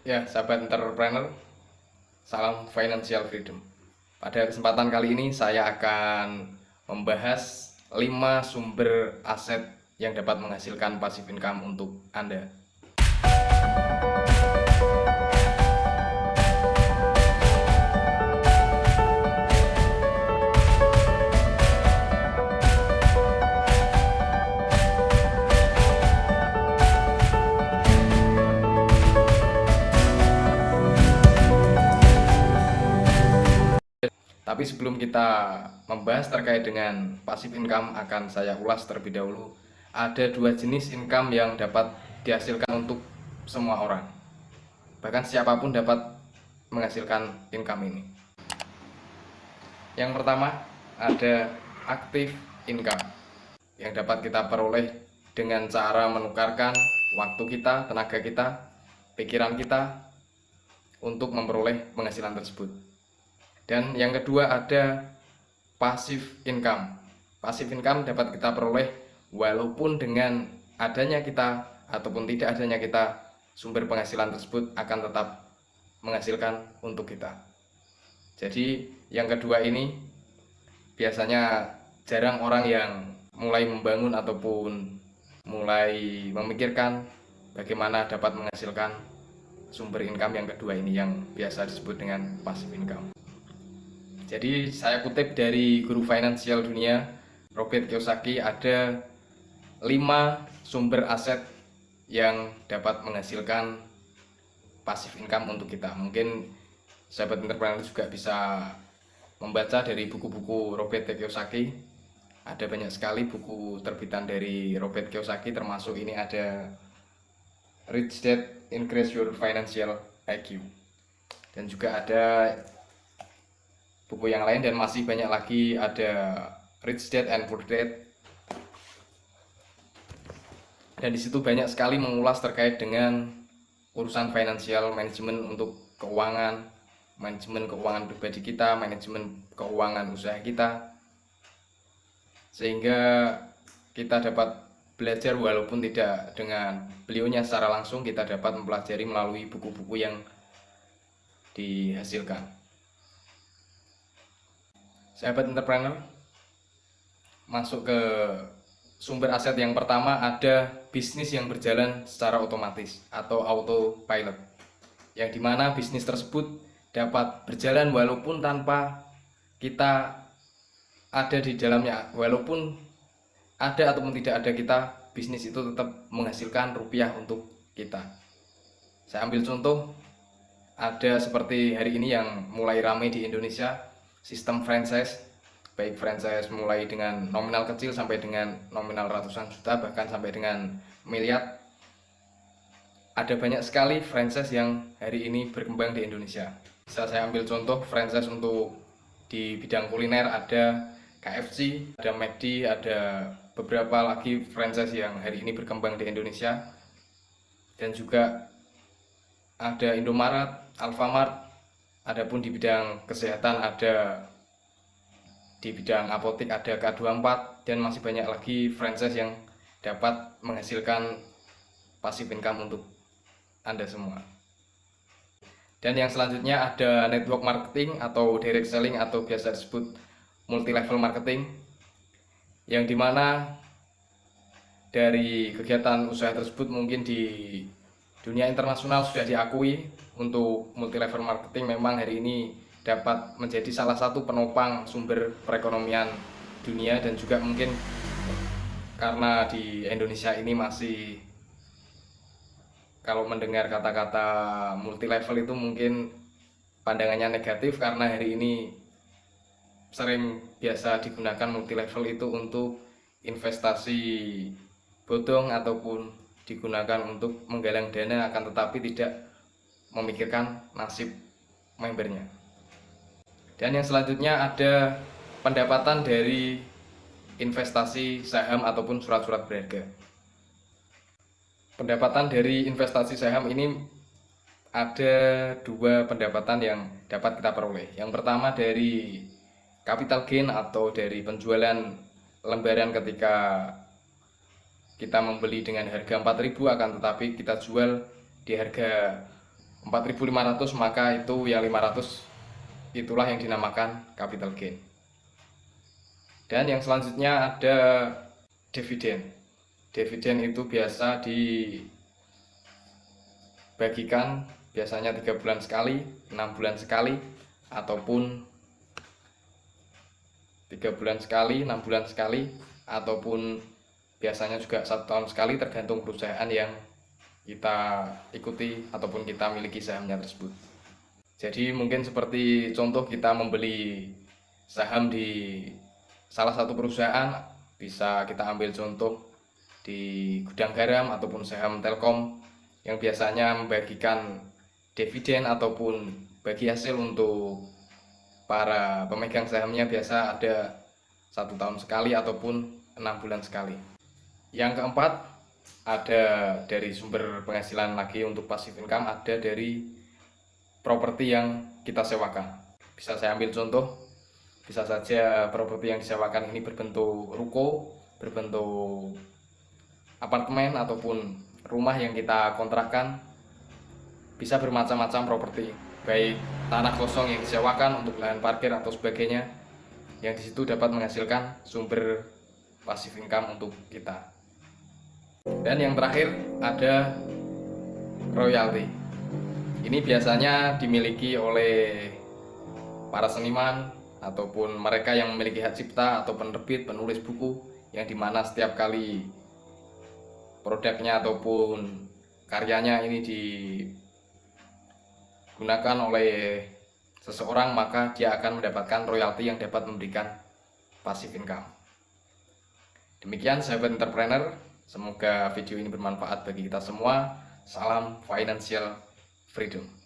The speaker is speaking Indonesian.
Ya, sahabat entrepreneur, salam financial freedom. Pada kesempatan kali ini saya akan membahas 5 sumber aset yang dapat menghasilkan passive income untuk Anda. Tapi sebelum kita membahas terkait dengan passive income, akan saya ulas terlebih dahulu. Ada 2 jenis income yang dapat dihasilkan untuk semua orang. Bahkan siapapun dapat menghasilkan income ini. Yang pertama ada active income yang dapat kita peroleh dengan cara menukarkan waktu kita, tenaga kita, pikiran kita untuk memperoleh penghasilan tersebut. Dan yang kedua ada passive income. Passive income dapat kita peroleh walaupun dengan adanya kita ataupun tidak adanya kita, sumber penghasilan tersebut akan tetap menghasilkan untuk kita. Jadi yang kedua ini biasanya jarang orang yang mulai membangun ataupun mulai memikirkan bagaimana dapat menghasilkan sumber income yang kedua ini, yang biasa disebut dengan passive income. Jadi saya kutip dari guru finansial dunia Robert Kiyosaki, ada 5 sumber aset yang dapat menghasilkan passive income untuk kita. Mungkin sahabat entrepreneur juga bisa membaca dari buku-buku Robert Kiyosaki. Ada banyak sekali buku terbitan dari Robert Kiyosaki, termasuk ini ada Rich Dad Increase Your Financial IQ. Dan juga ada buku yang lain dan masih banyak lagi, ada Rich Dad and Poor Dad. Dan disitu banyak sekali mengulas terkait dengan urusan financial management untuk keuangan, manajemen keuangan pribadi kita, manajemen keuangan usaha kita, sehingga kita dapat belajar walaupun tidak dengan beliaunya secara langsung, kita dapat mempelajari melalui buku-buku yang dihasilkan. Sahabat entrepreneur, masuk ke sumber aset yang pertama, ada bisnis yang berjalan secara otomatis atau autopilot, yang dimana bisnis tersebut dapat berjalan walaupun tanpa kita ada di dalamnya. Walaupun ada ataupun tidak ada kita, bisnis itu tetap menghasilkan rupiah untuk kita. Saya ambil contoh, ada seperti hari ini yang mulai ramai di Indonesia, sistem franchise, baik franchise mulai dengan nominal kecil sampai dengan nominal ratusan juta, bahkan sampai dengan miliar. Ada banyak sekali franchise yang hari ini berkembang di Indonesia. Bisa saya ambil contoh franchise untuk di bidang kuliner, ada KFC, ada McD, ada beberapa lagi franchise yang hari ini berkembang di Indonesia. Dan juga ada Indomaret, Alfamart. Adapun di bidang kesehatan ada, di bidang apotek ada K24, dan masih banyak lagi franchise yang dapat menghasilkan passive income untuk Anda semua. Dan yang selanjutnya ada network marketing atau direct selling atau biasa disebut multi level marketing, yang dimana dari kegiatan usaha tersebut mungkin di dunia internasional sudah diakui untuk multi level marketing memang hari ini dapat menjadi salah satu penopang sumber perekonomian dunia. Dan juga mungkin karena di Indonesia ini masih, kalau mendengar kata-kata multi level itu mungkin pandangannya negatif, karena hari ini sering biasa digunakan multi level itu untuk investasi bodong ataupun digunakan untuk menggalang dana, akan tetapi tidak memikirkan nasib membernya. Dan yang selanjutnya ada pendapatan dari investasi saham ataupun surat-surat berharga. Pendapatan dari investasi saham ini ada 2 pendapatan yang dapat kita peroleh. Yang pertama dari capital gain atau dari penjualan lembaran, ketika kita membeli dengan harga 4.000 akan tetapi kita jual di harga 4.500, maka itu ya 500, itulah yang dinamakan capital gain. Dan yang selanjutnya ada dividen. Dividen itu biasa dibagikan, biasanya 3 bulan sekali, 6 bulan sekali, ataupun 3 bulan sekali, 6 bulan sekali, ataupun biasanya juga 1 tahun sekali, tergantung perusahaan yang kita ikuti ataupun kita miliki sahamnya tersebut. Jadi mungkin seperti contoh kita membeli saham di salah satu perusahaan, bisa kita ambil contoh di Gudang Garam ataupun saham Telkom yang biasanya membagikan dividen ataupun bagi hasil untuk para pemegang sahamnya, biasa ada 1 tahun sekali ataupun 6 bulan sekali. Yang keempat, ada dari sumber penghasilan lagi untuk passive income, ada dari properti yang kita sewakan. Bisa saya ambil contoh, bisa saja properti yang disewakan ini berbentuk ruko, berbentuk apartemen, ataupun rumah yang kita kontrakkan. Bisa bermacam-macam properti, baik tanah kosong yang disewakan untuk lahan parkir atau sebagainya, yang disitu dapat menghasilkan sumber passive income untuk kita. Dan yang terakhir ada royalti. Ini biasanya dimiliki oleh para seniman ataupun mereka yang memiliki hak cipta atau penerbit, penulis buku, yang dimana setiap kali produknya ataupun karyanya ini digunakan oleh seseorang, maka dia akan mendapatkan royalti yang dapat memberikan passive income. Demikian sahabat entrepreneur, semoga video ini bermanfaat bagi kita semua. Salam financial freedom.